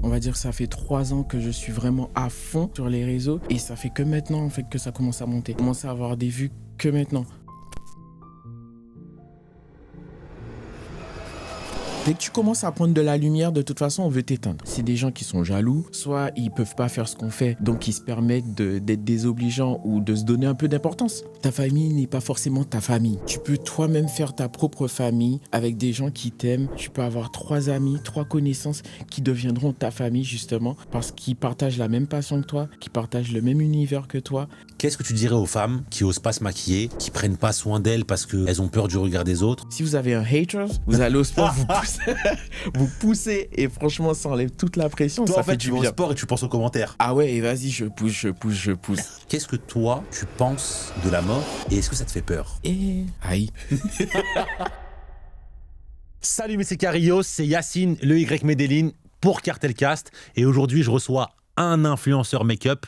On va dire que ça fait 3 ans que je suis vraiment à fond sur les réseaux et ça fait que maintenant en fait que ça commence à monter. Je commence à avoir des vues que maintenant. Dès que tu commences à prendre de la lumière, de toute façon, on veut t'éteindre. C'est des gens qui sont jaloux, soit ils peuvent pas faire ce qu'on fait, donc ils se permettent d'être désobligeants ou de se donner un peu d'importance. Ta famille n'est pas forcément ta famille. Tu peux toi-même faire ta propre famille avec des gens qui t'aiment. Tu peux avoir 3 amis, 3 connaissances qui deviendront ta famille justement parce qu'ils partagent la même passion que toi, qui partagent le même univers que toi. Qu'est-ce que tu dirais aux femmes qui osent pas se maquiller, qui prennent pas soin d'elles parce qu'elles ont peur du regard des autres? Si vous avez un haters, vous allez au sport, vous poussez et franchement ça enlève toute la pression. Toi ça en fait tu vas au sport et tu penses aux commentaires. Ah ouais, et vas-y, je pousse. Qu'est-ce que toi tu penses de la mort et est-ce que ça te fait peur? Et aïe. Salut, mais c'est Carrillo, c'est Yacine, le Y Medellin pour Cartelcast et aujourd'hui je reçois un influenceur make-up.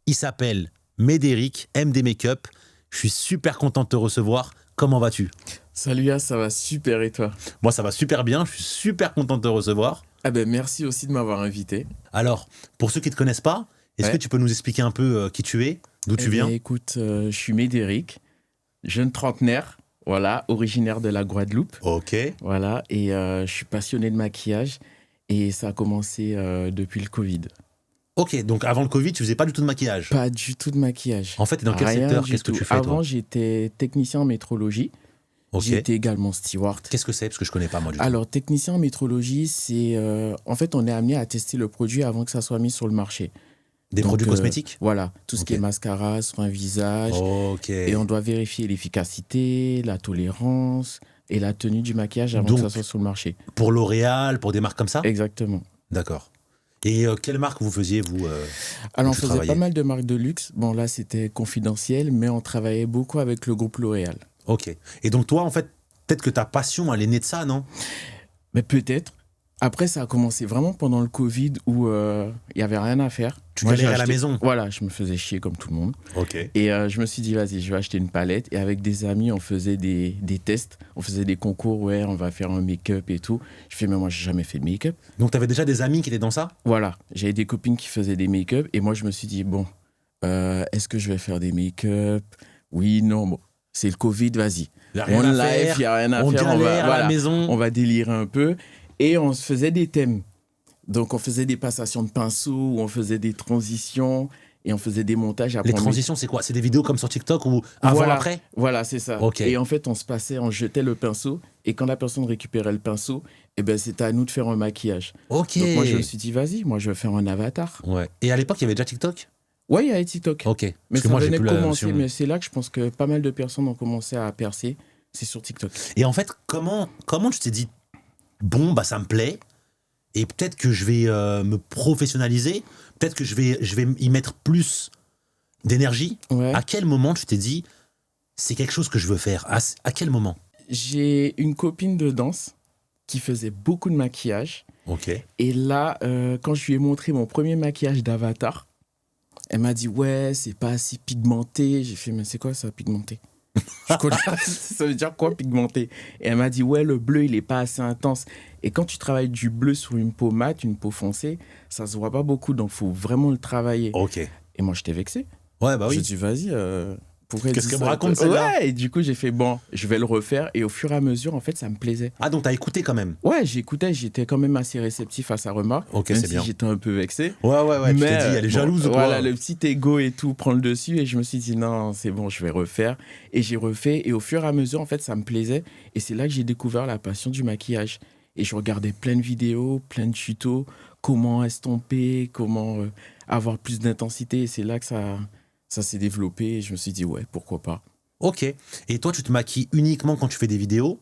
Il s'appelle Médéric, MD Makeup. Je suis super content de te recevoir. Comment vas-tu? Salut Yass, ça va super et toi? Moi ça va super bien, je suis super content de te recevoir. Ah ben merci aussi de m'avoir invité. Alors, pour ceux qui ne te connaissent pas, est-ce que tu peux nous expliquer un peu qui tu es, d'où tu viens? Écoute, je suis Médéric, jeune trentenaire, voilà, originaire de la Guadeloupe. Ok. Voilà, et je suis passionné de maquillage et ça a commencé depuis le Covid. Ok, donc avant le Covid, tu faisais pas du tout de maquillage? Pas du tout de maquillage. En fait, t'es dans quel Rien secteur? du Qu'est-ce que tout. tu fais, Avant, toi? j'étais technicien en métrologie. Ok. J'étais également steward. Qu'est-ce que c'est? Parce que je connais pas moi du tout. Alors, technicien en métrologie, c'est... en fait, on est amené à tester le produit avant que ça soit mis sur le marché. Des Donc, produits cosmétiques? Voilà, tout ce qui est Ok. mascara, soin visage. Ok. Et on doit vérifier l'efficacité, la tolérance et la tenue du maquillage avant Donc, que ça soit sur le marché. Pour L'Oréal, pour des marques comme ça? Exactement. D'accord. Et quelle marque vous faisiez, vous Alors, on tu faisait travaillais? pas mal de marques de luxe. Bon, là, c'était confidentiel, mais on travaillait beaucoup avec le groupe L'Oréal. Ok. Et donc toi, en fait, peut-être que ta passion, elle est née de ça, non? Mais peut-être. Après, ça a commencé vraiment pendant le Covid où il n'y avait rien à faire. Tu Moi, j'ai galérais à la acheté- maison? Voilà, je me faisais chier comme tout le monde. Ok. Et je me suis dit, vas-y, je vais acheter une palette. Et avec des amis, on faisait des tests. On faisait des concours, ouais, on va faire un make-up et tout. Je fais, mais moi, j'ai jamais fait de make-up. Donc t'avais déjà des amis qui étaient dans ça? Voilà, j'avais des copines qui faisaient des make-up. Et moi, je me suis dit, bon, est-ce que je vais faire des make-up? Oui, non, bon, c'est le Covid, vas-y. Y a rien On à live, faire, il n'y a rien à on faire. galère à voilà, la maison. on va délirer un peu. Et on se faisait des thèmes. Donc, on faisait des passations de pinceau, on faisait des transitions et on faisait des montages. Après, Les transitions, c'est quoi? C'est des vidéos comme sur TikTok ou avant, voilà, après? Voilà, c'est ça. Ok. Et en fait, on se passait, on jetait le pinceau. Et quand la personne récupérait le pinceau, eh ben, c'était à nous de faire un maquillage. Ok. Donc, moi, je me suis dit, vas-y, moi, je vais faire un avatar. Ouais. Et à l'époque, il y avait déjà TikTok? Ouais, il y avait TikTok. Ok. Mais Parce que ça moi, j'ai venait plus de la commencer. notion. Mais c'est là que je pense que pas mal de personnes ont commencé à percer. C'est sur TikTok. Et en fait, comment tu t'es dit, bon, bah ça me plaît, et peut-être que je vais me professionnaliser, peut-être que je vais y mettre plus d'énergie. Ouais. À quel moment tu t'es dit, c'est quelque chose que je veux faire? À quel moment? J'ai une copine de danse qui faisait beaucoup de maquillage. Ok. Et là, quand je lui ai montré mon premier maquillage d'avatar, elle m'a dit, ouais, c'est pas assez pigmenté. J'ai fait, mais c'est quoi ça, pigmenté? Je connais- Ça veut dire quoi, pigmenté? Et elle m'a dit, ouais, le bleu, il est pas assez intense. Et quand tu travailles du bleu sur une peau mate, une peau foncée, ça se voit pas beaucoup, donc faut vraiment le travailler. Ok. Et moi, j'étais vexé. Ouais, bah Je oui. dis, vas-y, pourquoi elle Qu'est-ce dit qu'elle ça? me raconte, celle-là? Ouais, et du coup, j'ai fait, bon, je vais le refaire. Et au fur et à mesure, en fait, ça me plaisait. Ah, donc t'as écouté quand même? Ouais, j'écoutais, j'étais quand même assez réceptif à sa remarque. Ok, même c'est si bien. j'étais un peu vexé. Ouais, tu t'es dit, elle est bon, jalouse ou quoi? Voilà, le petit ego et tout prend le dessus. Et je me suis dit, non, c'est bon, je vais refaire. Et j'ai refait. Et au fur et à mesure, en fait, ça me plaisait. Et c'est là que j'ai découvert la passion du maquillage. Et je regardais plein de vidéos, plein de tutos, comment estomper, comment avoir plus d'intensité. Et c'est là que ça s'est développé. Et je me suis dit, ouais, pourquoi pas. Ok. Et toi, tu te maquilles uniquement quand tu fais des vidéos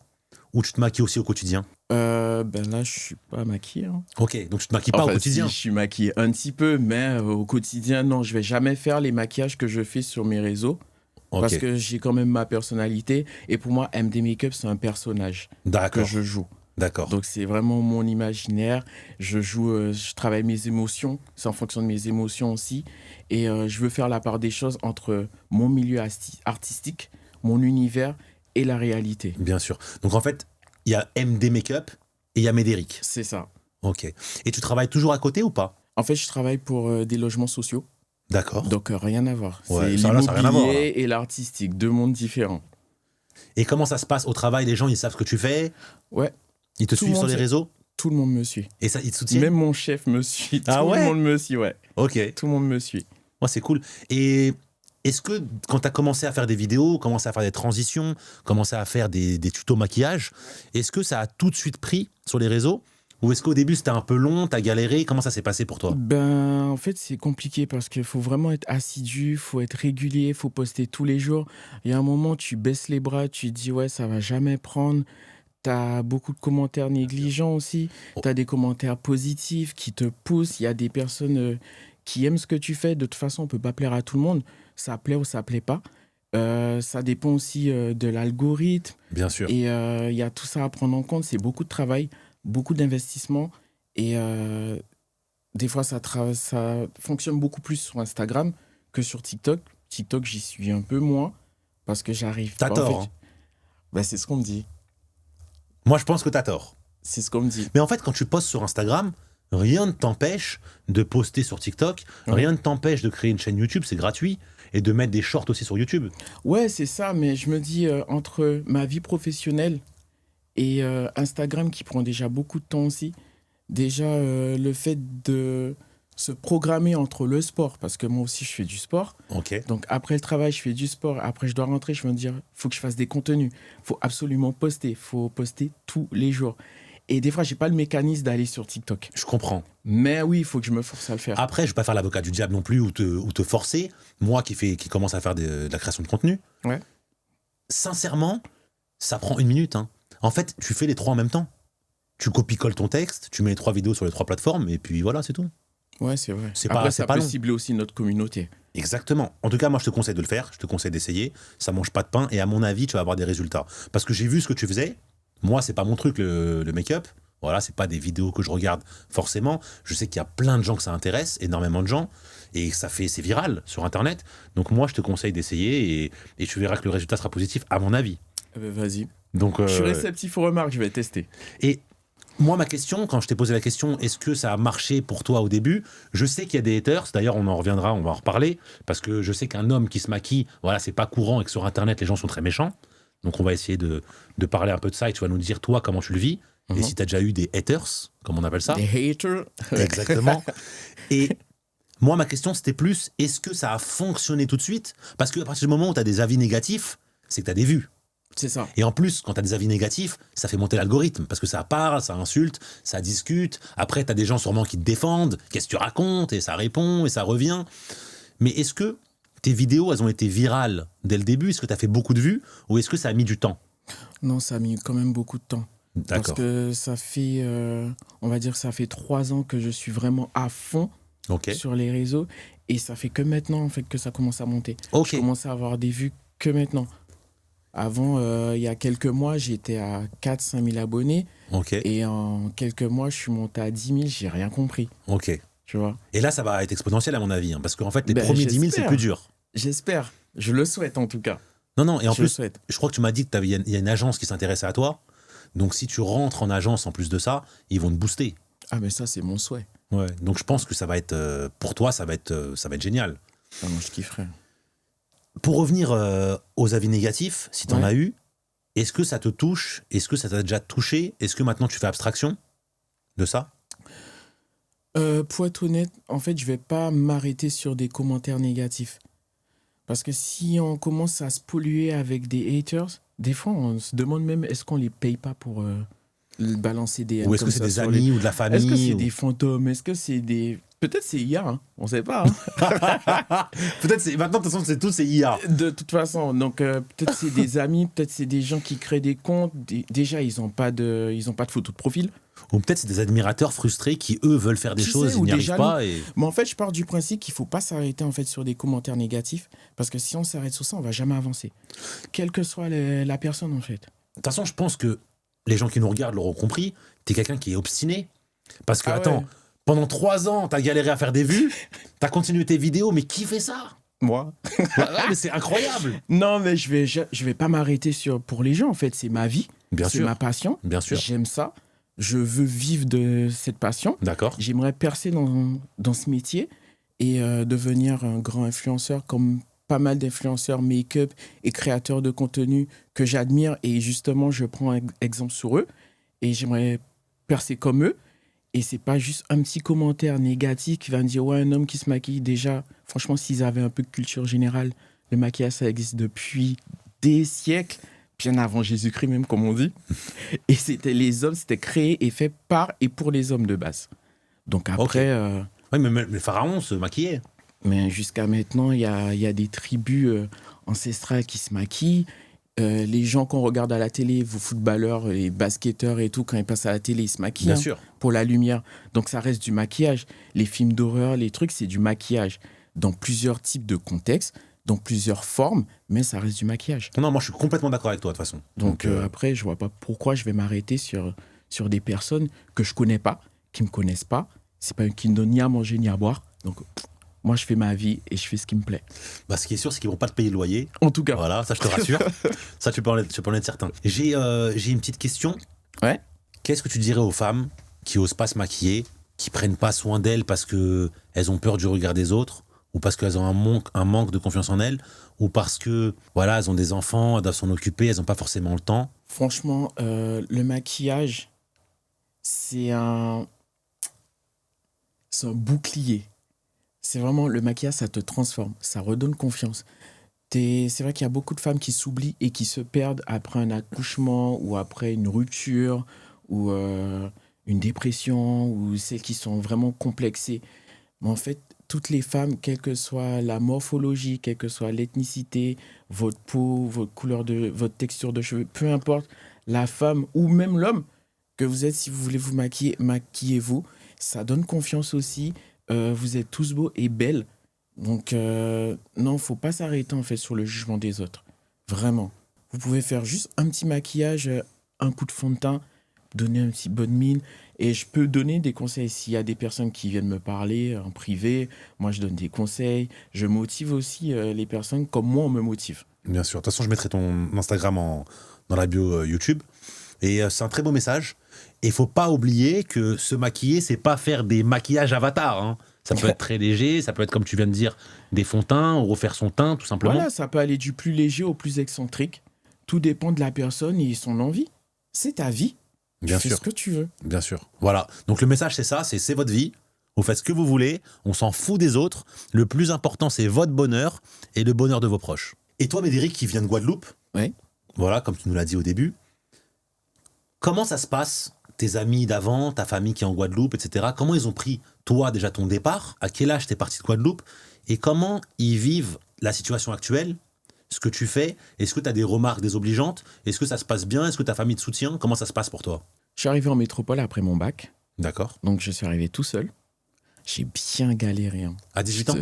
ou tu te maquilles aussi au quotidien? Ben là, je suis pas maquillé. Hein. Ok, donc tu te maquilles pas Enfin, au quotidien? si, je suis maquillé un petit peu, mais au quotidien, non, je vais jamais faire les maquillages que je fais sur mes réseaux. Ok. Parce que j'ai quand même ma personnalité. Et pour moi, MD Makeup, c'est un personnage que D'accord. je joue. D'accord. Donc, c'est vraiment mon imaginaire. Je joue, je travaille mes émotions. C'est en fonction de mes émotions aussi. Et je veux faire la part des choses entre mon milieu artistique, mon univers et la réalité. Bien sûr. Donc en fait, il y a MD Makeup et il y a Médéric. C'est ça. Ok. Et tu travailles toujours à côté ou pas? En fait, je travaille pour des logements sociaux. D'accord. Donc, rien à voir. Ouais, C'est ça, là, ça a rien à voir, là. l'immobilier et l'artistique, deux mondes différents. Et comment ça se passe au travail? Les gens, ils savent ce que tu fais? Ouais, Ils te Tout le suivent sur monde les sait. réseaux? tout le monde me suit. Et ça, ils te soutiennent? Même mon chef me suit. Ah Tout ouais le monde me suit, ouais. Ok. Tout le monde me suit. Ouais, c'est cool. Et est-ce que quand tu as commencé à faire des vidéos, commencé à faire des transitions, commencé à faire des tutos maquillage, est-ce que ça a tout de suite pris sur les réseaux? Ou est-ce qu'au début c'était un peu long, t'as galéré? Comment ça s'est passé pour toi? Ben, en fait, c'est compliqué parce qu'il faut vraiment être assidu, faut être régulier, faut poster tous les jours. Il y a un moment, tu baisses les bras, tu te dis, ouais, ça va jamais prendre. T'as beaucoup de commentaires négligents aussi. T'as des commentaires positifs qui te poussent. Il y a des personnes qui aiment ce que tu fais. De toute façon, on peut pas plaire à tout le monde. Ça plaît ou ça plaît pas. Ça dépend aussi de l'algorithme. Bien sûr. Et il y a tout ça à prendre en compte. C'est beaucoup de travail, beaucoup d'investissement. Et des fois, ça fonctionne beaucoup plus sur Instagram que sur TikTok. TikTok, j'y suis un peu moins parce que j'arrive T'as pas. tort, hein. Ben, c'est ce qu'on me dit. Moi, je pense que t'as tort. C'est ce qu'on me dit. Mais en fait, quand tu postes sur Instagram, rien ne t'empêche de poster sur TikTok, Ouais. rien ne t'empêche de créer une chaîne YouTube, c'est gratuit, et de mettre des shorts aussi sur YouTube. Ouais, c'est ça, mais je me dis, entre ma vie professionnelle et Instagram qui prend déjà beaucoup de temps aussi, déjà le fait de se programmer entre le sport, parce que moi aussi je fais du sport, Ok. donc après le travail je fais du sport, après je dois rentrer, je me dis, faut que je fasse des contenus, faut absolument poster, faut poster tous les jours. Et des fois, j'ai pas le mécanisme d'aller sur TikTok. Je comprends. Mais oui, il faut que je me force à le faire. Après, je vais pas faire l'avocat du diable non plus ou te forcer. Moi qui commence à faire de la création de contenu, Ouais. sincèrement, ça prend 1 minute, hein. En fait, tu fais les 3 en même temps. Tu copies-colles ton texte, tu mets les 3 vidéos sur les 3 plateformes, et puis voilà, c'est tout. Ouais, c'est vrai. C'est Après, pas- ça c'est pas peut long. cibler aussi notre communauté. Exactement. En tout cas, moi, je te conseille de le faire, je te conseille d'essayer. Ça mange pas de pain, et à mon avis, tu vas avoir des résultats. Parce que j'ai vu ce que tu faisais. Moi, c'est pas mon truc, le make-up. Voilà, c'est pas des vidéos que je regarde forcément. Je sais qu'il y a plein de gens que ça intéresse, énormément de gens, et c'est viral sur Internet. Donc moi, je te conseille d'essayer, et tu verras que le résultat sera positif, à mon avis. Eh ben, vas-y. Donc, Je suis réceptif aux remarques, je vais tester. et moi, ma question, quand je t'ai posé la question, est-ce que ça a marché pour toi au début? Je sais qu'il y a des haters, d'ailleurs on en reviendra, on va en reparler, parce que je sais qu'un homme qui se maquille, voilà, c'est pas courant et que sur Internet les gens sont très méchants. Donc on va essayer de parler un peu de ça et tu vas nous dire toi comment tu le vis, et Mhm. si tu as déjà eu des haters, comme on appelle ça. Des haters. Exactement. Et moi, ma question, c'était plus, est-ce que ça a fonctionné tout de suite? Parce qu'à partir du moment où tu as des avis négatifs, c'est que tu as des vues. C'est ça. Et en plus, quand tu as des avis négatifs, ça fait monter l'algorithme, parce que ça parle, ça insulte, ça discute. Après, tu as des gens sûrement qui te défendent, qu'est-ce que tu racontes, et ça répond, et ça revient. Mais est-ce que tes vidéos, elles ont été virales dès le début? Est-ce que tu as fait beaucoup de vues, ou est-ce que ça a mis du temps? Non, ça a mis quand même beaucoup de temps. Parce D'accord. que ça fait, on va dire, ça fait 3 ans que je suis vraiment à fond Ok. sur les réseaux. Et ça fait que maintenant, en fait, que ça commence à monter. Ok. Je commence à avoir des vues que maintenant. Avant, il y a quelques mois, j'étais à 4-5 000 abonnés. Ok. Et en quelques mois, je suis monté à 10 000. J'ai rien compris, Ok. tu vois. Et là, ça va être exponentiel à mon avis, hein, parce qu'en fait, les Ben, premiers 10 000, c'est j'espère. plus dur. J'espère. Je le souhaite, en tout cas. Non, non, et en je le plus, souhaite. je crois que tu m'as dit qu'il y a une agence qui s'intéressait à toi. Donc, si tu rentres en agence en plus de ça, ils vont te booster. Ah, mais ça, c'est mon souhait. Ouais. Donc, je pense que ça va être, pour toi, ça va être génial. Ah, moi, je kifferais. Pour revenir aux avis négatifs, si tu en Ouais. as eu, est-ce que ça te touche? Est-ce que ça t'a déjà touché? Est-ce que maintenant tu fais abstraction de ça? Pour être honnête, en fait, je vais pas m'arrêter sur des commentaires négatifs. Parce que si on commence à se polluer avec des haters, des fois, on se demande même est-ce qu'on les paye pas pour balancer des haines Ou est-ce que comme c'est ça des sur amis les- ou de la famille? Est-ce que c'est ou- des fantômes? Est-ce que c'est des... Peut-être c'est IA, hein. On sait pas. Hein. Peut-être maintenant, de toute façon, c'est tout, c'est IA. De toute façon, donc peut-être c'est des amis, peut-être c'est des gens qui créent des comptes. Déjà, ils ont pas de photo de profil. Ou peut-être c'est des admirateurs frustrés qui, eux, veulent faire des Qui choses, sait, ils ou n'y des arrivent jaloux. pas. Et... Mais en fait, je pars du principe qu'il faut pas s'arrêter en fait sur des commentaires négatifs, parce que si on s'arrête sur ça, on va jamais avancer. Quelle que soit la personne en fait. De toute façon, je pense que les gens qui nous regardent l'auront compris. T'es quelqu'un qui est obstiné. Parce que, Ah attends, ouais. pendant 3 ans, t'as galéré à faire des vues, t'as continué tes vidéos, mais qui fait ça? Moi. Ouais, mais c'est incroyable. Non, mais je vais pas m'arrêter sur pour les gens en fait. C'est ma vie, Bien c'est sûr, ma passion. bien sûr. J'aime ça. Je veux vivre de cette passion. D'accord. J'aimerais percer dans ce métier et devenir un grand influenceur comme pas mal d'influenceurs make-up et créateurs de contenu que j'admire. Et justement, je prends exemple sur eux et j'aimerais percer comme eux. Et c'est pas juste un petit commentaire négatif qui va me dire ouais, un homme qui se maquille. Déjà, franchement, s'ils avaient un peu de culture générale, le maquillage, ça existe depuis des siècles, bien avant Jésus-Christ même, comme on dit. Et c'était les hommes, c'était créé et fait par et pour les hommes de base. Donc après, Oui, mais les pharaons se maquillaient. mais jusqu'à maintenant, il y a des tribus ancestrales qui se maquillent. Les gens qu'on regarde à la télé, vos footballeurs, les basketteurs et tout, quand ils passent à la télé, ils se maquillent Bien sûr. pour la lumière. Donc ça reste du maquillage. Les films d'horreur, les trucs, c'est du maquillage. Dans plusieurs types de contextes, dans plusieurs formes, mais ça reste du maquillage. Non, moi je suis complètement d'accord avec toi de toute façon. Donc après, je vois pas pourquoi je vais m'arrêter sur des personnes que je connais pas, qui me connaissent pas. C'est pas qui ne donnent ni à manger ni à boire. Donc moi, je fais ma vie et je fais ce qui me plaît. Bah, ce qui est sûr, c'est qu'ils vont pas te payer le loyer. En tout cas. Voilà, ça je te rassure. Ça, tu peux en être certain. J'ai une petite question. Ouais. Qu'est-ce que tu dirais aux femmes qui osent pas se maquiller, qui prennent pas soin d'elles parce que elles ont peur du regard des autres, ou parce qu'elles ont un manque de confiance en elles, ou parce que voilà, elles ont des enfants, elles doivent s'en occuper, elles n'ont pas forcément le temps? Franchement, le maquillage, c'est un bouclier. C'est vraiment, le maquillage, ça te transforme, ça redonne confiance. C'est vrai qu'il y a beaucoup de femmes qui s'oublient et qui se perdent après un accouchement ou après une rupture ou une dépression ou celles qui sont vraiment complexées. Mais en fait, toutes les femmes, quelle que soit la morphologie, quelle que soit l'ethnicité, votre peau, votre couleur votre texture de cheveux, peu importe, la femme ou même l'homme que vous êtes, si vous voulez vous maquiller, maquillez-vous. Ça donne confiance aussi. Vous êtes tous beaux et belles. Donc, non, faut pas s'arrêter en fait sur le jugement des autres. Vraiment. Vous pouvez faire juste un petit maquillage, un coup de fond de teint, donner un petit bonne mine. Et je peux donner des conseils s'il y a des personnes qui viennent me parler en privé. Moi, je donne des conseils. Je motive aussi les personnes comme moi, on me motive. Bien sûr. De toute façon, je mettrai ton Instagram dans la bio YouTube. Et c'est un très beau message. Et il faut pas oublier que se maquiller, c'est pas faire des maquillages avatars, hein. Ça peut être très léger, ça peut être, comme tu viens de dire, des fonds de teint ou refaire son teint, tout simplement. Voilà, ça peut aller du plus léger au plus excentrique. Tout dépend de la personne et son envie. C'est ta vie. Bien Tu sûr. fais ce que tu veux. Bien sûr. Voilà. Donc le message, c'est ça, c'est votre vie. Vous faites ce que vous voulez, on s'en fout des autres. Le plus important, c'est votre bonheur et le bonheur de vos proches. Et toi, Médéric, qui vient de Guadeloupe, Oui. voilà, comme tu nous l'as dit au début, comment ça se passe, tes amis d'avant, ta famille qui est en Guadeloupe, etc. Comment ils ont pris, toi, déjà ton départ? À quel âge t'es parti de Guadeloupe? Et comment ils vivent la situation actuelle? Ce que tu fais? Est-ce que tu as des remarques désobligeantes? Est-ce que ça se passe bien? Est-ce que ta famille te soutient? Comment ça se passe pour toi? Je suis arrivé en métropole après mon bac. D'accord. Donc, je suis arrivé tout seul. J'ai bien galéré. Hein. À 18 ans?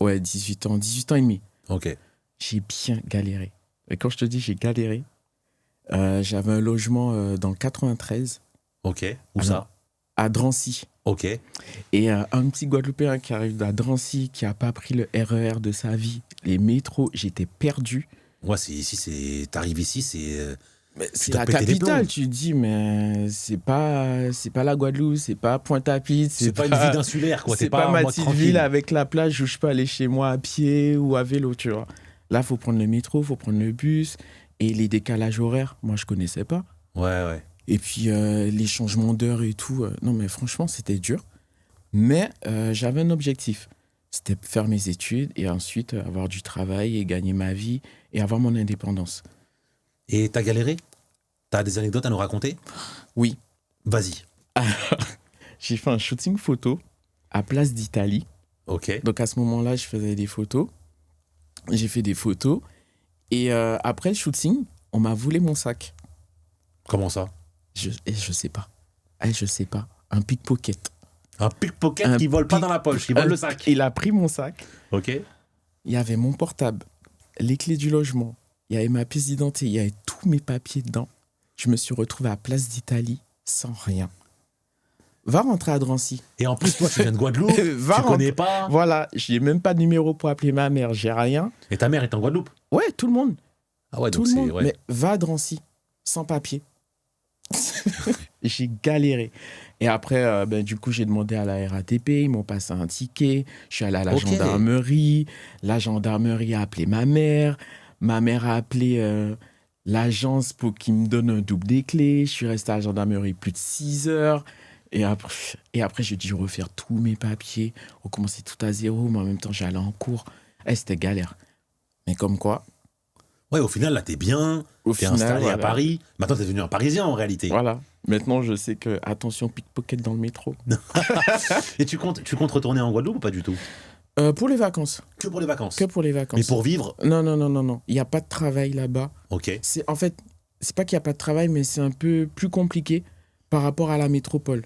Ouais, 18 ans. 18 ans et demi. Ok. J'ai bien galéré. Et quand je te dis j'ai galéré, j'avais un logement dans le 93. Ok. Où Alors, ça? À Drancy. Ok. Et un petit Guadeloupéen qui arrive à Drancy, qui n'a pas pris le RER de sa vie, les métros, j'étais perdu. Ouais, t'arrives ici, c'est... Mais c'est dois la péter les capitale, plombs. tu te dis, mais c'est pas la Guadeloupe, c'est pas Pointe-à-Pitre, C'est pas une ville insulaire, quoi. c'est T'es pas en ma mode petite tranquille. ville avec la plage où je peux aller chez moi à pied ou à vélo, tu vois. Là, faut prendre le métro, faut prendre le bus et les décalages horaires, moi je connaissais pas. Ouais. Et puis les changements d'heure et tout, non mais franchement, c'était dur. Mais j'avais un objectif, c'était faire mes études et ensuite avoir du travail et gagner ma vie et avoir mon indépendance. Et t'as galéré? T'as des anecdotes à nous raconter? Oui. Vas-y. J'ai fait un shooting photo à Place d'Italie. Ok. Donc à ce moment-là, je faisais des photos. J'ai fait des photos. Et après le shooting, on m'a volé mon sac. Comment ça? Je sais pas. Je sais pas. Un pickpocket. Un pickpocket qui vole pas dans la poche, qui vole le sac. Il a pris mon sac. Ok. Il y avait mon portable, les clés du logement, il y avait ma pièce d'identité, il y avait tous mes papiers dedans. Je me suis retrouvé à Place d'Italie sans rien. Va rentrer à Drancy. Et en plus, toi, tu viens de Guadeloupe, Va tu connais rentrer. pas. Voilà, j'ai même pas de numéro pour appeler ma mère, j'ai rien. Et ta mère est en Guadeloupe? Ouais, tout le monde. Ah ouais, Tout donc le c'est... monde. Ouais. Mais va à Drancy, sans papier. J'ai galéré. Et après, du coup, j'ai demandé à la RATP, ils m'ont passé un ticket. Je suis allé à la Ok. gendarmerie. La gendarmerie a appelé ma mère. Ma mère a appelé l'agence pour qu'ils me donnent un double des clés. Je suis resté à la gendarmerie plus de 6 heures. Et après, j'ai dû refaire tous mes papiers, recommencer tout à zéro, mais en même temps, j'allais en cours. C'était galère. Mais comme quoi, Ouais, au final, là, t'es bien, au t'es final, installé à voilà. Paris. Maintenant, t'es devenu un Parisien en réalité. Voilà. Maintenant, je sais que, attention, pickpocket dans le métro. Et tu comptes retourner en Guadeloupe ou pas du tout? Pour les vacances. Que pour les vacances. Que pour les vacances. Mais pour vivre, Non, non, non, non, non. Il n'y a pas de travail là-bas. ok. En fait, c'est pas qu'il n'y a pas de travail, mais c'est un peu plus compliqué par rapport à la métropole.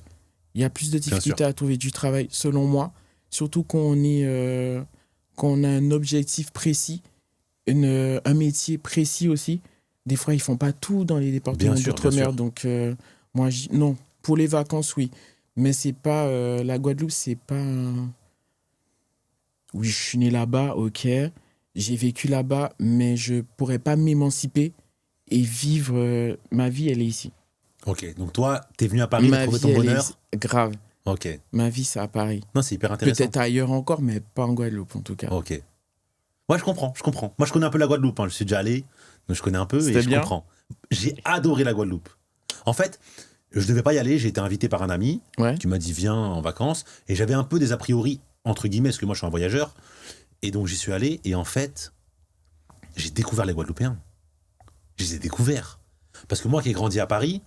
Il y a plus de difficultés à trouver du travail, selon moi. Surtout quand on a un objectif précis, un métier précis aussi. Des fois, ils font pas tout dans les départements Bien sûr, bien d'outre-mer. sûr. Donc, moi, non. Pour les vacances, oui. Mais c'est pas... la Guadeloupe, c'est pas... Oui, je suis né là-bas, ok. J'ai vécu là-bas, mais je pourrais pas m'émanciper et vivre... ma vie, elle est ici. Ok, donc toi, t'es venu à Paris Ma trouver vie, ton elle est bonheur. ici. Grave. Ok. Ma vie, c'est à Paris. Non, c'est hyper intéressant. Peut-être ailleurs encore, mais pas en Guadeloupe, en tout cas. Ok. Ouais, je comprends. Moi, je connais un peu la Guadeloupe. Je suis déjà allé, donc je connais un peu C'était et je bien comprends. J'ai adoré la Guadeloupe. En fait, je devais pas y aller. J'ai été invité par un ami Ouais. qui m'a dit viens en vacances. Et j'avais un peu des a priori, entre guillemets, parce que moi, je suis un voyageur. Et donc, j'y suis allé. Et en fait, j'ai découvert les Guadeloupéens. Je les ai découverts. Parce que moi qui ai grandi à Paris,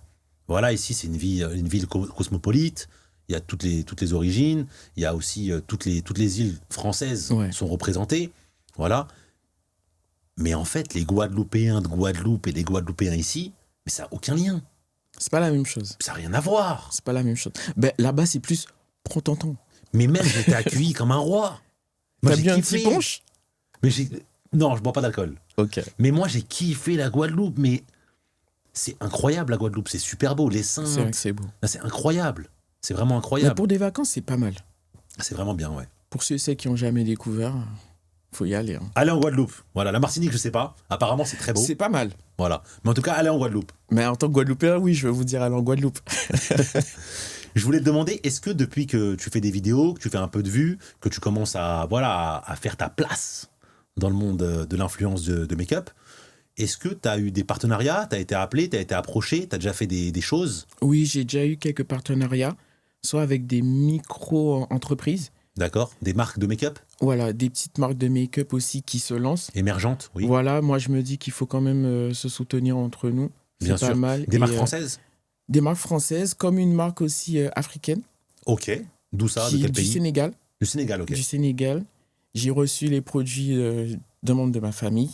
voilà, ici, c'est une ville cosmopolite. Il y a toutes les origines. Il y a aussi toutes les îles françaises Ouais. sont représentées. Voilà. Mais en fait, les Guadeloupéens de Guadeloupe et les Guadeloupéens ici, mais ça n'a aucun lien. C'est pas la même chose. Ça n'a rien à voir. C'est pas la même chose. Ben, là-bas, c'est plus prends ton temps. Mais même, j'étais accueilli comme un roi. Moi, T'as j'ai bien un kiffé. petit punch? Mais non, je bois pas d'alcool. Ok. Mais moi, j'ai kiffé la Guadeloupe. Mais c'est incroyable, la Guadeloupe. C'est super beau. Les C'est vrai Saintes. que c'est beau. Là, c'est incroyable. C'est vraiment Mais incroyable. pour des vacances, c'est pas mal. C'est vraiment bien, ouais. Pour ceux et celles qui n'ont jamais découvert, faut y aller. Hein. Allez en Guadeloupe. Voilà, la Martinique, je sais pas. Apparemment, c'est très beau. C'est pas mal. Voilà. Mais en tout cas, allez en Guadeloupe. Mais en tant que Guadeloupéen, oui, je vais vous dire aller en Guadeloupe. Je voulais te demander, est-ce que depuis que tu fais des vidéos, que tu fais un peu de vues, que tu commences à faire ta place dans le monde de l'influence de make-up, est-ce que tu as eu des partenariats, tu as été appelé, tu as été approché, tu as déjà fait des choses? Oui, j'ai déjà eu quelques partenariats, soit avec des micro-entreprises, D'accord? Des marques de make-up voilà, des petites marques de make-up aussi qui se lancent. émergentes, oui. Voilà, moi je me dis qu'il faut quand même se soutenir entre nous. C'est Bien pas sûr. mal. Des Et, marques françaises? des marques françaises, comme une marque aussi africaine, Ok. D'où ça? qui De est quel du pays? Sénégal. Du Sénégal, ok. Du Sénégal. J'ai reçu les produits d'un membre de ma famille.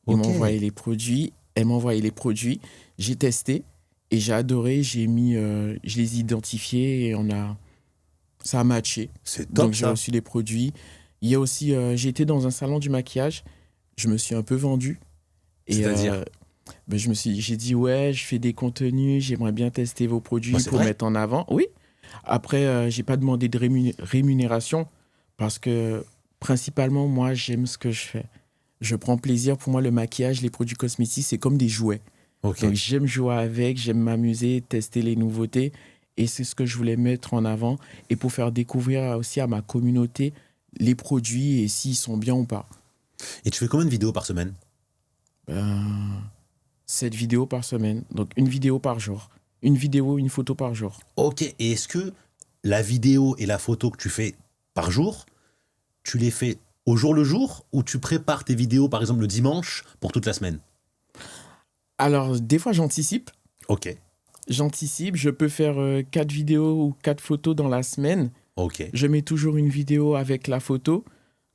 Ils Ok. m'ont envoyé les produits. Elle m'a envoyé les produits. J'ai testé et j'ai adoré. Je les ai identifiés et ça a matché. C'est top, Donc j'ai ça. reçu les produits. Il y a aussi, j'ai été dans un salon du maquillage. Je me suis un peu vendu. Et C'est-à-dire j'ai dit ouais, je fais des contenus. J'aimerais bien tester vos produits Bah, c'est pour vrai. mettre en avant. Oui. Après, j'ai pas demandé de rémunération parce que principalement moi j'aime ce que je fais. Je prends plaisir. Pour moi, le maquillage, les produits cosmétiques, c'est comme des jouets. Ok. Donc, j'aime jouer avec, j'aime m'amuser, tester les nouveautés. Et c'est ce que je voulais mettre en avant. Et pour faire découvrir aussi à ma communauté les produits et s'ils sont bien ou pas. Et tu fais combien de vidéos par semaine? 7 vidéos par semaine. Donc, une vidéo par jour. Une vidéo, une photo par jour. Ok. Et est-ce que la vidéo et la photo que tu fais par jour, tu les fais au jour le jour ou tu prépares tes vidéos, par exemple, le dimanche pour toute la semaine? Alors, des fois, j'anticipe. Ok. J'anticipe. Je peux faire 4 vidéos ou 4 photos dans la semaine. Ok. Je mets toujours une vidéo avec la photo.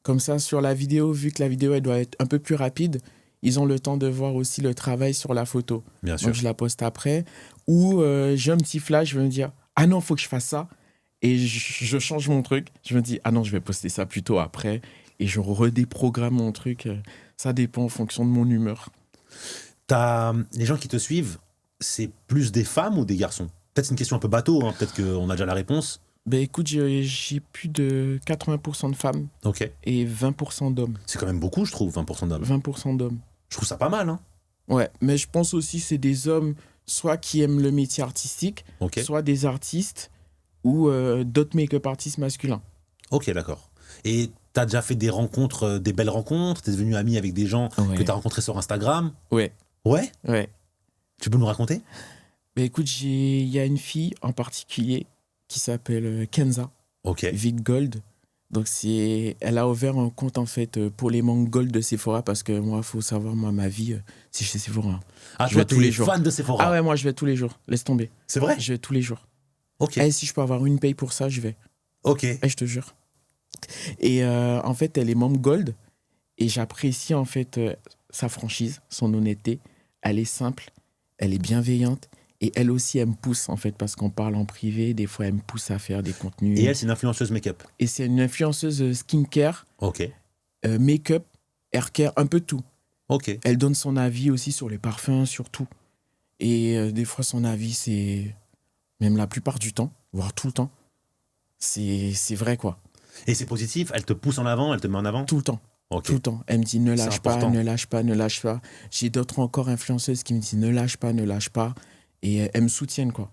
Comme ça, sur la vidéo, vu que la vidéo elle doit être un peu plus rapide, ils ont le temps de voir aussi le travail sur la photo. Bien sûr. Donc, je la poste après. Ou j'ai un petit flash, je vais me dire, ah non, il faut que je fasse ça. Et je change mon truc. Je me dis, ah non, je vais poster ça plutôt après. Et je redéprogramme mon truc. Ça dépend en fonction de mon humeur. Les gens qui te suivent, c'est plus des femmes ou des garçons? Peut-être c'est une question un peu bateau, hein, peut-être qu'on a déjà la réponse. Ben écoute, j'ai plus de 80% de femmes Ok. et 20% d'hommes. C'est quand même beaucoup, je trouve, 20% d'hommes. 20% d'hommes. Je trouve ça pas mal, hein. Ouais, mais je pense aussi que c'est des hommes soit qui aiment le métier artistique, Ok. soit des artistes ou d'autres make-up artistes masculins. Ok, d'accord. Et t'as déjà fait des rencontres, des belles rencontres? T'es devenu ami avec des gens Ouais. que t'as rencontrés sur Instagram? Ouais, Ouais? ouais. Tu peux nous raconter? Bah écoute, il y a une fille en particulier qui s'appelle Kenza, Ok. Vic Gold. Donc elle a ouvert un compte en fait pour les manques gold de Sephora parce que moi, faut savoir, moi, ma vie, c'est chez Sephora. Ah, Je toi, vais tous les t'es jours. fan de Sephora? Ah ouais, moi, je vais tous les jours. Laisse tomber. C'est vrai? Je vais tous les jours. Ok. Et si je peux avoir une paye pour ça, je vais. Ok. Je te jure. Et en fait, elle est membre Gold. Et j'apprécie en fait sa franchise, son honnêteté. Elle est simple, elle est bienveillante. Et elle aussi, elle me pousse en fait, parce qu'on parle en privé. Des fois, elle me pousse à faire des contenus. Et elle, c'est une influenceuse make-up? Et c'est une influenceuse skincare, Ok. make-up, haircare, un peu tout. Ok. Elle donne son avis aussi sur les parfums, sur tout. Et des fois, son avis, c'est même la plupart du temps, voire tout le temps. C'est vrai, quoi. Et c'est positif? Elle te pousse en avant? Elle te met en avant? Tout le temps. Ok. Tout le temps. Elle me dit ne C'est lâche pas, important. ne lâche pas, ne lâche pas. J'ai d'autres encore influenceuses qui me disent ne lâche pas, ne lâche pas. Et elles me soutiennent, quoi.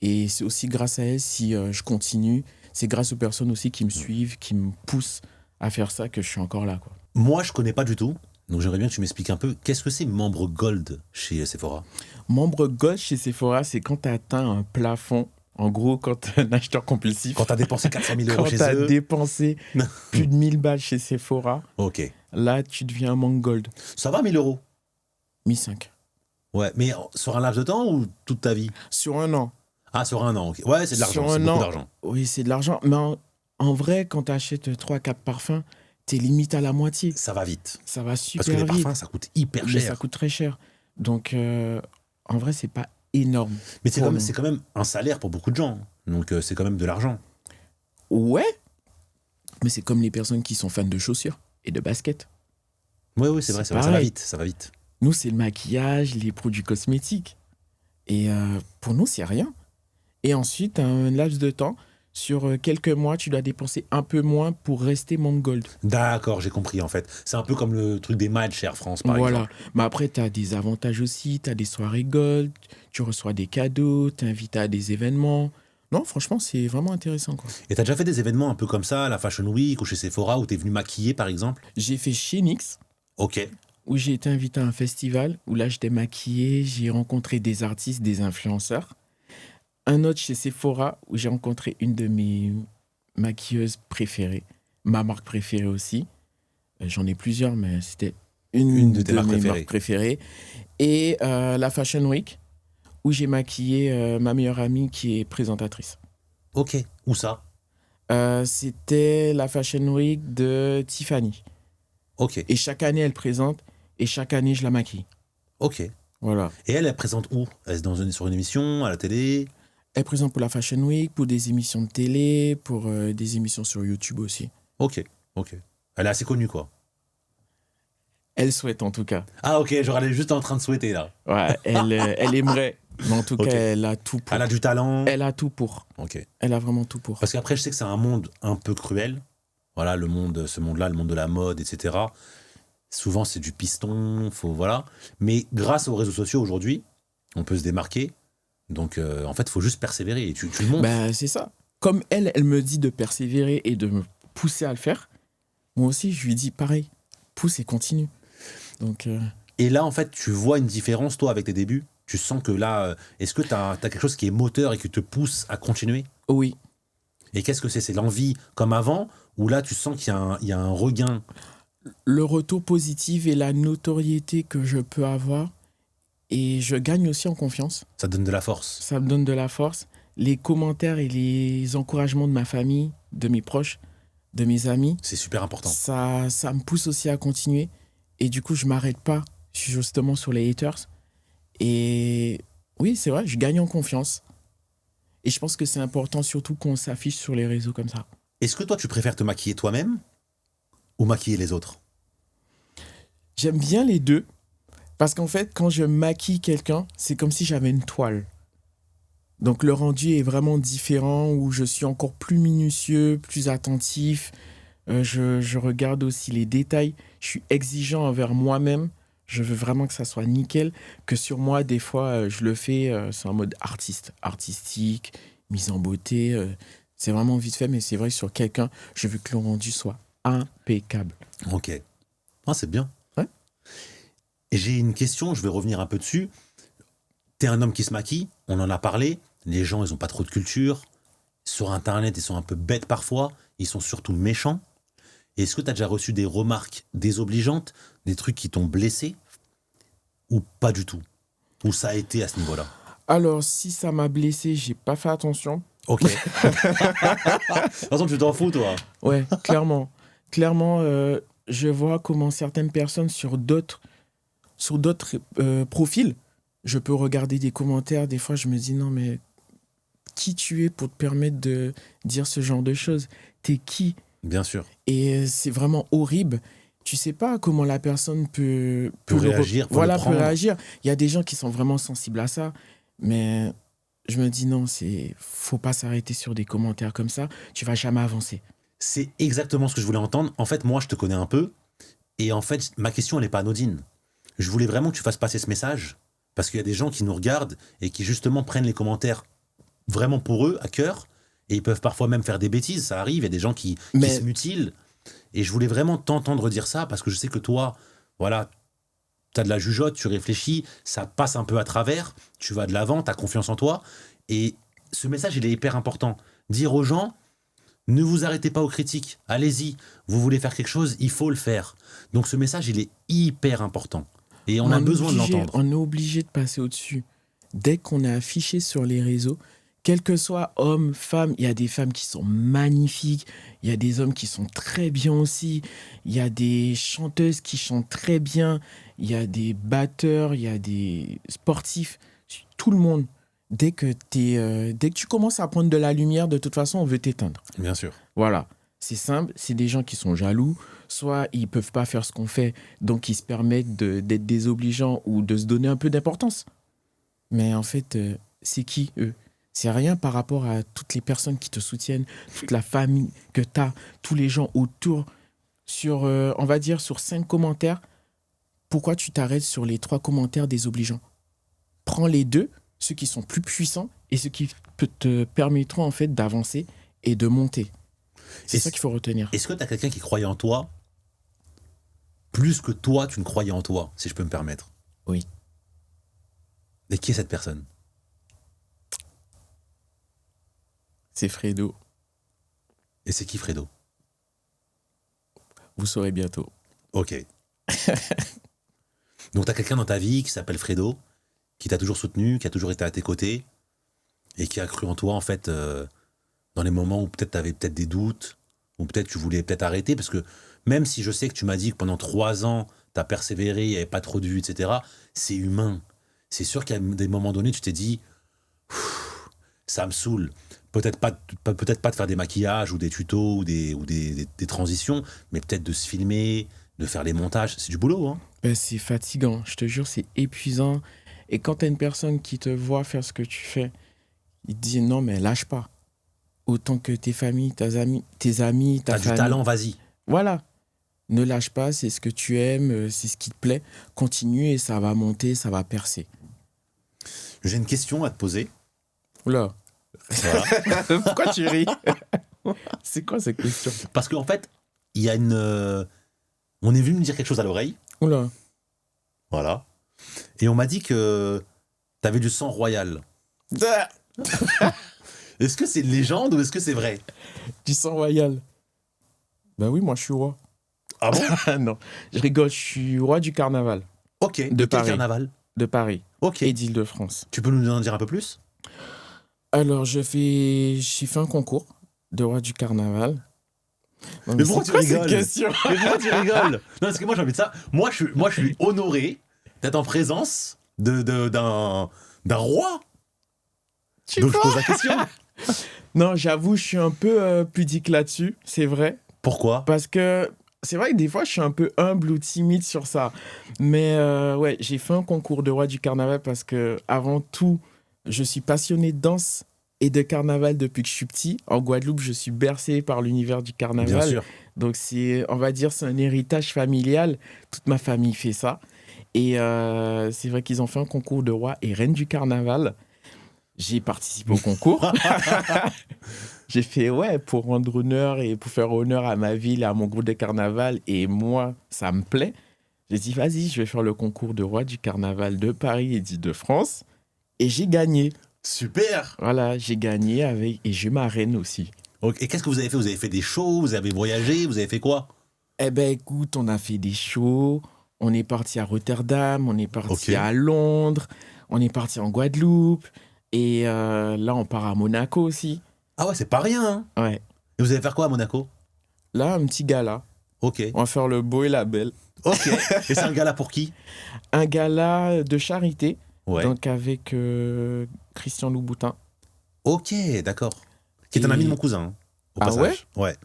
Et c'est aussi grâce à elles si je continue. C'est grâce aux personnes aussi qui me suivent, qui me poussent à faire ça que je suis encore là, quoi. Moi, je connais pas du tout. Donc, j'aimerais bien que tu m'expliques un peu. Qu'est-ce que c'est membre Gold chez Sephora? Membre Gold chez Sephora, c'est quand tu atteins un plafond. En gros, quand tu es un acheteur compulsif. Quand t'as dépensé 400 000 euros Quand chez tu as eux? dépensé plus de 1000 balles chez Sephora, Ok. là, tu deviens un membre Gold. Ça va, 1000 euros? 1005. Ouais. Mais sur un laps de temps ou toute ta vie? Sur un an. Ah, sur un an. Ok. Ouais, c'est de l'argent. Sur C'est un beaucoup an. d'argent. Oui, c'est de l'argent. Mais en vrai, quand tu achètes 3-4 parfums, tu es limite à la moitié. Ça va vite. Ça va super Parce que les vite. parfums, ça coûte hyper Mais cher. ça coûte très cher. Donc, en vrai, c'est pas énorme. Mais c'est Pour quand, nous. c'est quand même un salaire pour beaucoup de gens. Donc, c'est quand même de l'argent. Ouais. Mais c'est comme les personnes qui sont fans de chaussures et de baskets. Oui, oui, c'est vrai, C'est c'est vrai. Ça va pareil. vite. Ça va vite. Nous, c'est le maquillage, les produits cosmétiques. Et pour nous, c'est rien. Et ensuite, un laps de temps, sur quelques mois, tu dois dépenser un peu moins pour rester membre Gold. D'accord, j'ai compris en fait. C'est un peu comme le truc des matchs chez Air France, par Voilà. exemple. Mais après, tu as des avantages aussi. Tu as des soirées Gold, tu reçois des cadeaux, tu es invité à des événements. Non, franchement, c'est vraiment intéressant, quoi. Et t'as déjà fait des événements un peu comme ça, à la Fashion Week ou chez Sephora, où t'es venu maquiller, par exemple? J'ai fait chez NYX, Ok. où j'ai été invité à un festival, où là, j'étais maquillée, j'ai rencontré des artistes, des influenceurs. Un autre chez Sephora, où j'ai rencontré une de mes maquilleuses préférées, ma marque préférée aussi. J'en ai plusieurs, mais c'était une de tes de marques mes préférées. marques préférées. Et la Fashion Week, où j'ai maquillé ma meilleure amie qui est présentatrice. Ok. Où ça? C'était la Fashion Week de Tiffany. Ok. Et chaque année, elle présente, et chaque année, je la maquille. Ok. Voilà. Et elle présente où? Est-ce sur une émission, à la télé? Elle présente pour la Fashion Week, pour des émissions de télé, pour des émissions sur YouTube aussi. Ok. Ok. Elle est assez connue, quoi. Elle souhaite en tout cas. Ah, ok, genre elle est juste en train de souhaiter, là. Ouais, elle aimerait. Mais en tout Ok. cas, elle a tout pour. Elle a du talent. Elle a tout pour. Ok. Elle a vraiment tout pour. Parce qu'après, je sais que c'est un monde un peu cruel. Voilà, ce monde-là, le monde de la mode, etc. Souvent, c'est du piston, voilà. Mais grâce aux réseaux sociaux aujourd'hui, on peut se démarquer. Donc, en fait, il faut juste persévérer et tu le montres. Ben, c'est ça. Comme elle me dit de persévérer et de me pousser à le faire, moi aussi, je lui dis pareil. Pousse et continue. Donc, Et là, en fait, tu vois une différence, toi, avec tes débuts. Tu sens que là, est-ce que tu as quelque chose qui est moteur et qui te pousse à continuer? oui. Et qu'est-ce que c'est? C'est l'envie comme avant? Ou là, tu sens qu'il y a un regain? Le retour positif et la notoriété que je peux avoir. Et je gagne aussi en confiance. Ça te donne de la force? Ça me donne de la force. Les commentaires et les encouragements de ma famille, de mes proches, de mes amis, C'est super important. ça me pousse aussi à continuer. Et du coup, je m'arrête pas. Je suis justement sur les haters. Et oui, c'est vrai, je gagne en confiance. Et je pense que c'est important surtout qu'on s'affiche sur les réseaux comme ça. Est-ce que toi, tu préfères te maquiller toi-même ou maquiller les autres? J'aime bien les deux. Parce qu'en fait, quand je maquille quelqu'un, c'est comme si j'avais une toile. Donc le rendu est vraiment différent, où je suis encore plus minutieux, plus attentif. Je regarde aussi les détails. Je suis exigeant envers moi-même. Je veux vraiment que ça soit nickel. Que sur moi, des fois, je le fais, c'est en mode artistique, mise en beauté. C'est vraiment vite fait, mais c'est vrai que sur quelqu'un, je veux que le rendu soit impeccable. Ok. Ah, c'est bien. Ouais. Et j'ai une question, je vais revenir un peu dessus. T'es un homme qui se maquille, on en a parlé. Les gens, ils ont pas trop de culture. Sur Internet, ils sont un peu bêtes parfois. Ils sont surtout méchants. Est-ce que tu as déjà reçu des remarques désobligeantes, des trucs qui t'ont blessé ou pas du tout? Ou ça a été à ce niveau-là? Alors, si ça m'a blessé, j'ai pas fait attention. Ok. De toute façon, tu t'en fous, toi. Ouais, clairement. Clairement, je vois comment certaines personnes sur d'autres profils, je peux regarder des commentaires. Des fois, je me dis, non, mais qui tu es pour te permettre de dire ce genre de choses? T'es qui? Bien sûr. Et c'est vraiment horrible. Tu sais pas comment la personne peut Réagir, peut le voilà, peut prendre. réagir. Il y a des gens qui sont vraiment sensibles à ça, mais je me dis non, faut pas s'arrêter sur des commentaires comme ça. Tu vas jamais avancer. C'est exactement ce que je voulais entendre. En fait, moi, je te connais un peu. Et en fait, ma question, elle n'est pas anodine. Je voulais vraiment que tu fasses passer ce message. Parce qu'il y a des gens qui nous regardent et qui, justement, prennent les commentaires vraiment pour eux, à cœur. Et ils peuvent parfois même faire des bêtises. Ça arrive. Il y a des gens qui se mutilent. Et je voulais vraiment t'entendre dire ça parce que je sais que toi, voilà, tu as de la jugeote, tu réfléchis, ça passe un peu à travers, tu vas de l'avant, tu as confiance en toi. Et ce message, il est hyper important. Dire aux gens, ne vous arrêtez pas aux critiques, allez-y, vous voulez faire quelque chose, il faut le faire. Donc ce message, il est hyper important. Et on a besoin de l'entendre. On est obligé de passer au-dessus. Dès qu'on est affiché sur les réseaux, quel que soit homme, femme, il y a des femmes qui sont magnifiques, il y a des hommes qui sont très bien aussi, il y a des chanteuses qui chantent très bien, il y a des batteurs, il y a des sportifs, tout le monde. Dès que tu commences à prendre de la lumière, de toute façon, on veut t'éteindre. Bien sûr. Voilà, c'est simple, c'est des gens qui sont jaloux, soit ils peuvent pas faire ce qu'on fait, donc ils se permettent d'être désobligeants ou de se donner un peu d'importance. Mais en fait, c'est qui, eux? C'est rien par rapport à toutes les personnes qui te soutiennent, toute la famille que tu as, tous les gens autour. On va dire, sur 5 commentaires, pourquoi tu t'arrêtes sur les 3 commentaires désobligeants? Prends les 2, ceux qui sont plus puissants et ceux qui te permettront en fait d'avancer et de monter. C'est ça qu'il faut retenir. Est-ce que tu as quelqu'un qui croyait en toi plus que toi, tu ne croyais en toi, si je peux me permettre? Oui. Et qui est cette personne? C'est Fredo. Et c'est qui Fredo? Vous saurez bientôt. Ok. Donc tu as quelqu'un dans ta vie qui s'appelle Fredo, qui t'a toujours soutenu, qui a toujours été à tes côtés, et qui a cru en toi, en fait, dans les moments où peut-être tu avais peut-être des doutes, ou peut-être tu voulais peut-être arrêter, parce que même si je sais que tu m'as dit que pendant 3 ans, tu as persévéré, il n'y avait pas trop de vues, etc., c'est humain. C'est sûr qu'à des moments donnés, tu t'es dit, ça me saoule. Peut-être pas de faire des maquillages ou des tutos ou des transitions, mais peut-être de se filmer, de faire les montages. C'est du boulot, hein. C'est fatigant, je te jure, c'est épuisant. Et quand tu as une personne qui te voit faire ce que tu fais, il te dit non, mais lâche pas. Autant que tes familles, tes amis, ta famille. T'as du talent, vas-y. Voilà. Ne lâche pas, c'est ce que tu aimes, c'est ce qui te plaît. Continue et ça va monter, ça va percer. J'ai une question à te poser. Oula. Voilà. Pourquoi tu ris? C'est quoi cette question? Parce qu'en fait, il y a on est venu me dire quelque chose à l'oreille. Oula. Voilà. Et on m'a dit que t'avais du sang royal. Est-ce que c'est une légende ou est-ce que c'est vrai? Du sang royal. Ben oui, moi je suis roi. Ah bon? Non, je rigole, je suis roi du carnaval. Ok. De quel Paris. carnaval? De Paris. Ok. Et d'Île-de-France. Tu peux nous en dire un peu plus? Alors, j'ai fait un concours de roi du carnaval. Non, mais pourquoi tu rigoles? Question Mais pourquoi tu rigoles? Non, parce que moi j'ai envie de ça. Moi je suis honoré d'être en présence d'un roi. Donc je pose la question. Non, j'avoue, je suis un peu pudique là-dessus, c'est vrai. Pourquoi? Parce que c'est vrai que des fois, je suis un peu humble ou timide sur ça. Mais ouais, j'ai fait un concours de roi du carnaval parce que avant tout, je suis passionné de danse et de carnaval depuis que je suis petit. En Guadeloupe, je suis bercé par l'univers du carnaval. Bien sûr. Donc, on va dire, c'est un héritage familial. Toute ma famille fait ça. Et c'est vrai qu'ils ont fait un concours de roi et reine du carnaval. J'ai participé au concours. J'ai fait, ouais, pour rendre honneur et pour faire honneur à ma ville et à mon groupe de carnaval. Et moi, ça me plaît. J'ai dit, vas-y, je vais faire le concours de roi du carnaval de Paris et d'Île-de-France. Et j'ai gagné. Super. Voilà, j'ai gagné avec... Et j'ai eu ma reine aussi. Ok. Et qu'est-ce que vous avez fait? Vous avez fait des shows, vous avez voyagé, vous avez fait quoi? Eh ben, écoute, on a fait des shows. On est parti à Rotterdam, on est parti Ok. à Londres, on est parti en Guadeloupe. Et là, on part à Monaco aussi. Ah ouais, c'est pas rien, hein. Ouais. Et vous allez faire quoi à Monaco? Là, un petit gala. Ok. On va faire le beau et la belle. Ok. Et c'est un gala pour qui? Un gala de charité, Ouais. donc avec Christian Louboutin. Ok, d'accord. Qui est un Et- ami de mon cousin, hein, au Ah passage. Ouais.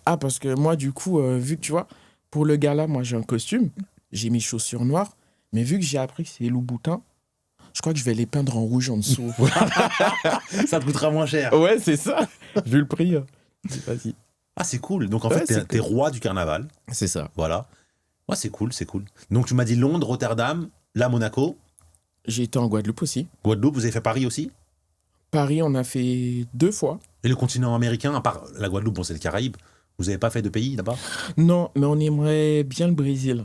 Ah, parce que moi, du coup, vu que tu vois, pour le gala, moi, j'ai un costume, j'ai mes chaussures noires, mais vu que j'ai appris que c'est Louboutin, je crois que je vais les peindre en rouge en dessous. Ça te coûtera moins cher. Ouais, c'est ça. Vu le prix. Vas-y. Ah, c'est cool. Donc en Ouais, fait, c'est t'es roi du carnaval. C'est ça. Voilà. Ouais, c'est cool, c'est cool. Donc tu m'as dit Londres, Rotterdam, là Monaco, J'ai été en Guadeloupe aussi. Guadeloupe, vous avez fait Paris aussi? Paris, on a fait 2 fois. Et le continent américain, à part la Guadeloupe, bon, c'est le Caraïbes, vous avez pas fait de pays là-bas? Non, mais on aimerait bien le Brésil.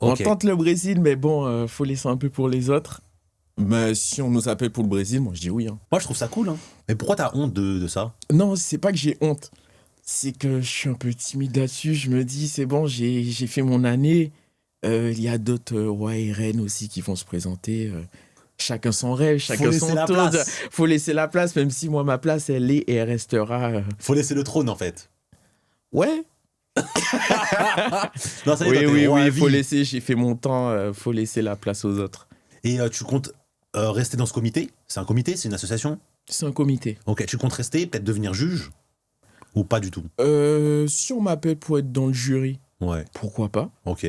Ok. On tente le Brésil, mais bon, faut laisser un peu pour les autres. Mais si on nous appelle pour le Brésil, moi je dis oui. Hein. Moi, je trouve ça cool, hein. Mais pourquoi t'as honte de ça? Non, c'est pas que j'ai honte. C'est que je suis un peu timide là-dessus. Je me dis, c'est bon, j'ai fait mon année. Il y a d'autres rois et reines aussi qui vont se présenter. Chacun son rêve, chacun laisser son la tour. place. Faut laisser la place, même si moi, ma place, elle est et elle restera. Faut laisser le trône, en fait. Ouais. Non, ça y est, Oui, toi, t'es oui, roi à oui, vie. faut laisser, j'ai fait mon temps, faut laisser la place aux autres. Et tu comptes rester dans ce comité? C'est un comité? C'est une association? C'est un comité. Ok, tu comptes rester, peut-être devenir juge? Ou pas du tout? Si on m'appelle pour être dans le jury, Ouais, pourquoi pas? ok.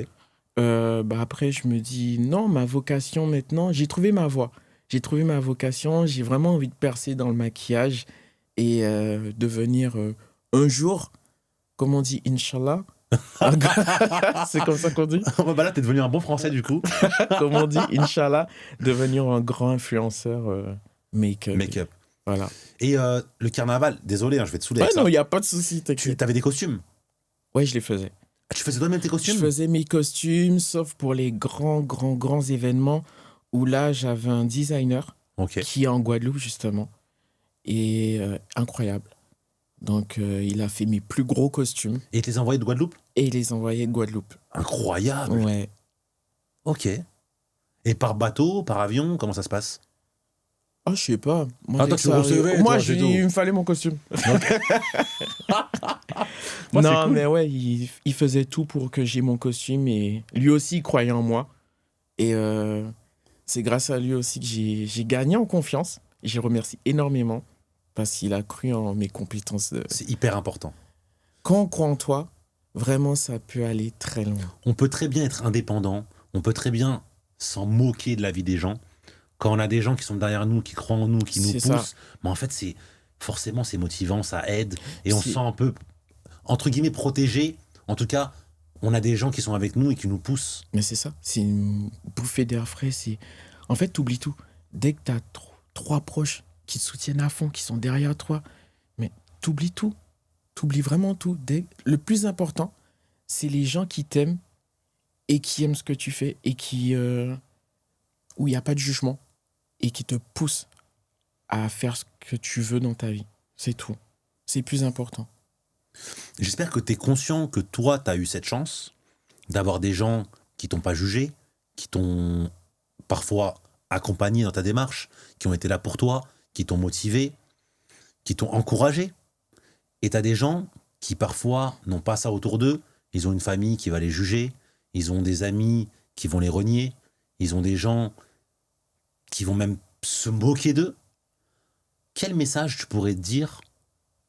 Après, je me dis, non, ma vocation maintenant, j'ai trouvé ma voie. J'ai trouvé ma vocation, j'ai vraiment envie de percer dans le maquillage et devenir un jour, comme on dit, Inch'Allah. C'est comme ça qu'on dit? Bah là, t'es devenu un bon français, du coup. Comme on dit, Inch'Allah, devenir un grand influenceur make-up. Make-up. Voilà. Et le carnaval, désolé, hein, je vais te saouler Ouais, avec non, ça. il n'y a pas de souci, Tu t'inquiète. avais des costumes? Ouais, je les faisais. Ah, tu faisais toi-même tes Je costumes? faisais mes costumes, sauf pour les grands événements où là, j'avais un designer Ok. qui est en Guadeloupe, justement. Et incroyable. Donc, il a fait mes plus gros costumes Et tu les envoyés de Guadeloupe? et il les envoyait de Guadeloupe. Incroyable. Ouais. Ok. Et par bateau, par avion, comment ça se passe? Ah, je sais pas. Moi, Ah, dès toi, que tu ça recevais, arrive- toi, Moi, c'est tout. il me fallait mon costume. Moi, c'est Non, cool. mais ouais, il faisait tout pour que j'ai mon costume et lui aussi, il croyait en moi. Et c'est grâce à lui aussi que j'ai gagné en confiance. Je remercie énormément parce qu'il a cru en mes compétences. C'est hyper important. Quand on croit en toi, vraiment, ça peut aller très loin. On peut très bien être indépendant, on peut très bien s'en moquer de la vie des gens. Quand on a des gens qui sont derrière nous, qui croient en nous, qui nous C'est ça. poussent, mais en fait, forcément, c'est motivant, ça aide. Et on se C'est- sent un peu, entre guillemets, protégé. En tout cas, on a des gens qui sont avec nous et qui nous poussent. Mais c'est ça, c'est une bouffée d'air frais. En fait, t'oublies tout. Dès que t'as trois proches qui te soutiennent à fond, qui sont derrière toi, mais t'oublies tout. T'oublies vraiment tout. Le plus important, c'est les gens qui t'aiment et qui aiment ce que tu fais et où il n'y a pas de jugement et qui te poussent à faire ce que tu veux dans ta vie. C'est tout. C'est le plus important. J'espère que tu es conscient que toi, tu as eu cette chance d'avoir des gens qui t'ont pas jugé, qui t'ont parfois accompagné dans ta démarche, qui ont été là pour toi, qui t'ont motivé, qui t'ont encouragé. Et tu as des gens qui parfois n'ont pas ça autour d'eux. Ils ont une famille qui va les juger, ils ont des amis qui vont les renier, ils ont des gens qui vont même se moquer d'eux. Quel message tu pourrais dire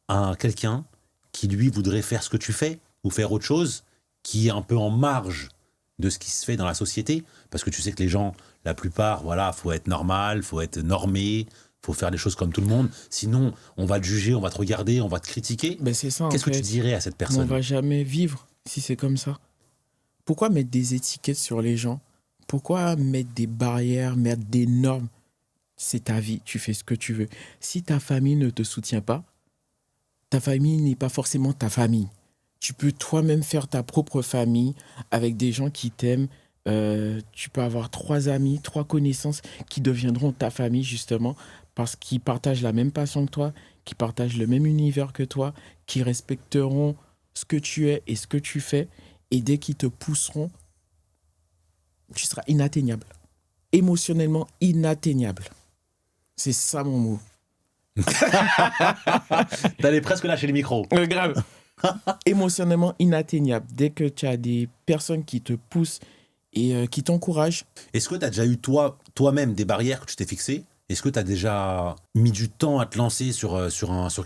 à quelqu'un qui, lui, voudrait faire ce que tu fais ou faire autre chose, qui est un peu en marge de ce qui se fait dans la société? Parce que tu sais que les gens, la plupart, voilà, faut être normal, faut être normé, faut faire les choses comme tout le monde. Sinon, on va te juger, on va te regarder, on va te critiquer. Ben c'est ça, en Qu'est-ce que fait. tu dirais à cette On personne? va jamais vivre si c'est comme ça. Pourquoi mettre des étiquettes sur les gens? Pourquoi mettre des barrières, mettre des normes? C'est ta vie, tu fais ce que tu veux. Si ta famille ne te soutient pas, ta famille n'est pas forcément ta famille. Tu peux toi-même faire ta propre famille avec des gens qui t'aiment. Tu peux avoir 3 amis, 3 connaissances qui deviendront ta famille justement parce qu'ils partagent la même passion que toi, qui partagent le même univers que toi, qui respecteront ce que tu es et ce que tu fais. Et dès qu'ils te pousseront, tu seras inatteignable. Émotionnellement inatteignable. C'est ça mon mot. T'allais presque lâcher le micro. Grave. Émotionnellement inatteignable. Dès que tu as des personnes qui te poussent et qui t'encouragent. Est-ce que tu as déjà eu toi-même des barrières que tu t'es fixées? Est-ce que tu as déjà mis du temps à te lancer sur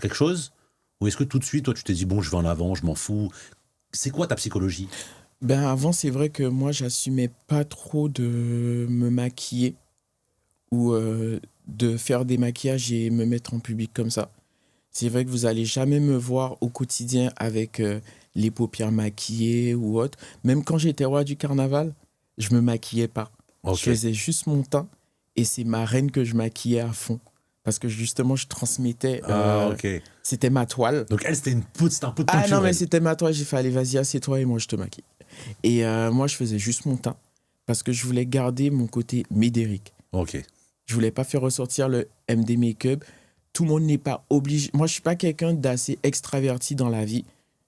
quelque chose? Ou est-ce que tout de suite, toi, tu t'es dit, bon, je vais en avant, je m'en fous? C'est quoi ta psychologie? Ben avant, c'est vrai que moi, j'assumais pas trop de me maquiller ou de faire des maquillages et me mettre en public comme ça. C'est vrai que vous allez jamais me voir au quotidien avec les paupières maquillées ou autre. Même quand j'étais roi du carnaval, je me maquillais pas. Ok. Je faisais juste mon teint et c'est ma reine que je maquillais à fond. Parce que justement, je transmettais. Ok. C'était ma toile. Donc elle, c'était un peu de peinture. Ah non, mais c'était ma toile. J'ai fait, allez, vas-y, assieds-toi et moi, je te maquille. Et moi, je faisais juste mon teint parce que je voulais garder mon côté Médéric. Ok. Je voulais pas faire ressortir le MD Make-up. Tout le monde n'est pas obligé. Moi, je suis pas quelqu'un d'assez extraverti dans la vie.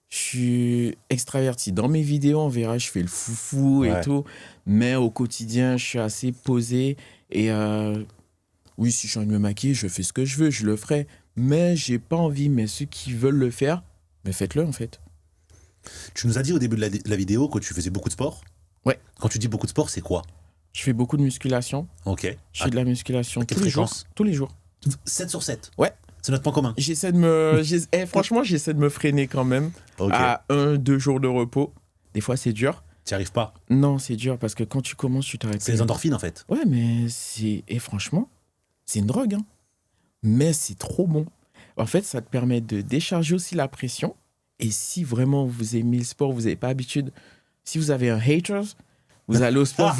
Je suis extraverti. Dans mes vidéos, on verra, je fais le foufou et tout. Mais au quotidien, je suis assez posé. Et oui, si j'ai envie de me maquiller, je fais ce que je veux, je le ferai. Mais j'ai pas envie. Mais ceux qui veulent le faire, mais faites-le en fait. Tu nous as dit au début de la vidéo que tu faisais beaucoup de sport. Ouais. Quand tu dis beaucoup de sport, c'est quoi? Je fais beaucoup de musculation. Ok. Je fais de la musculation quelle tous les jours. fréquence? Tous les jours. 7 sur 7. Ouais. C'est notre point commun. J'essaie de me... franchement, j'essaie de me freiner quand même Ok. à 1-2 jours de repos. Des fois, c'est dur. Tu n'y arrives pas. Non, c'est dur parce que quand tu commences, tu t'arrêtes. C'est les endorphines en fait. Ouais, mais c'est... Et franchement, c'est une drogue. Hein. Mais c'est trop bon. En fait, ça te permet de décharger aussi la pression. Et si vraiment vous aimez le sport, vous n'avez pas habitude... Si vous avez un haters, vous allez au sport,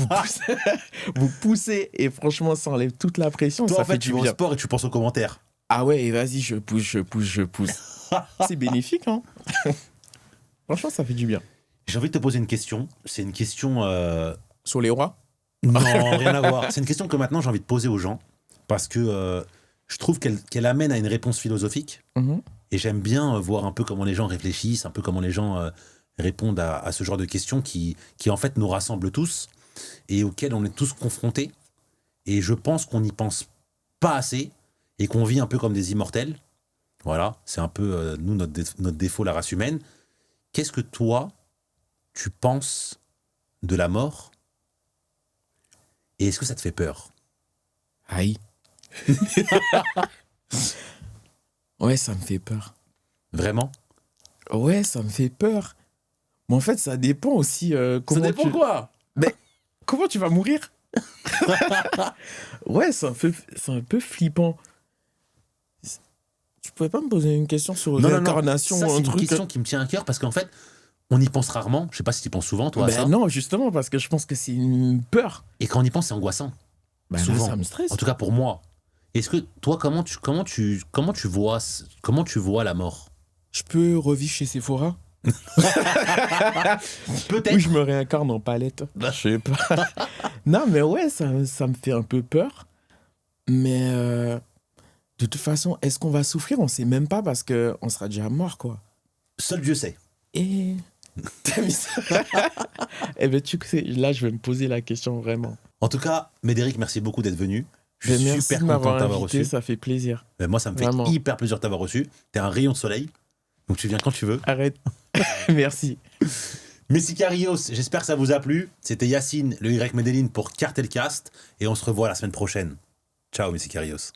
vous poussez. Et franchement, ça enlève toute la pression. Toi, ça en fait, fait tu du vas au bien. sport et tu penses aux commentaires. Ah ouais, et vas-y, je pousse. C'est bénéfique, hein. Franchement, ça fait du bien. J'ai envie de te poser une question. C'est une question... Sur les rois? Non, rien à voir. C'est une question que maintenant j'ai envie de poser aux gens parce que je trouve qu'elle amène à une réponse philosophique. Mhm. Et j'aime bien voir un peu comment les gens réfléchissent, un peu comment les gens répondent à ce genre de questions qui en fait nous rassemblent tous et auxquelles on est tous confrontés. Et je pense qu'on n'y pense pas assez et qu'on vit un peu comme des immortels. Voilà, c'est un peu nous notre défaut, la race humaine. Qu'est-ce que toi, tu penses de la mort? Et est-ce que ça te fait peur? Aïe. Ouais, ça me fait peur. Vraiment? Ouais, ça me fait peur. Mais en fait, ça dépend aussi comment Ça dépend quoi? Mais comment tu vas mourir? Ouais, c'est un peu flippant. Tu pourrais pas me poser une question sur réincarnation Ça, ou c'est un une truc question qui me tient à cœur parce qu'en fait, on y pense rarement. Je sais pas si tu y penses souvent, toi, à ça. Non, justement, parce que je pense que c'est une peur. Et quand on y pense, c'est angoissant. Là, Souvent. ça me stresse. En tout cas, pour moi. Est-ce que toi, comment tu vois la mort? Je peux revivre chez Sephora? Peut-être. Oui, je me réincarne en palette. Je sais pas. Non, mais ouais, ça me fait un peu peur. Mais de toute façon, est-ce qu'on va souffrir? On sait même pas parce qu'on sera déjà mort, quoi. Seul Dieu sait. Et... T'as mis ça? Eh ben, tu sais, là, je vais me poser la question vraiment. En tout cas, Médéric, merci beaucoup d'être venu. Je suis Merci super de content de m'avoir t'avoir invité, reçu. ça fait plaisir. Moi, ça me fait Vraiment. hyper plaisir de t'avoir reçu. T'es un rayon de soleil. Donc tu viens quand tu veux. Arrête. Merci. Messicarios, j'espère que ça vous a plu. C'était Yacine, le Y Medellin pour Cartelcast. Et on se revoit la semaine prochaine. Ciao, Messicarios.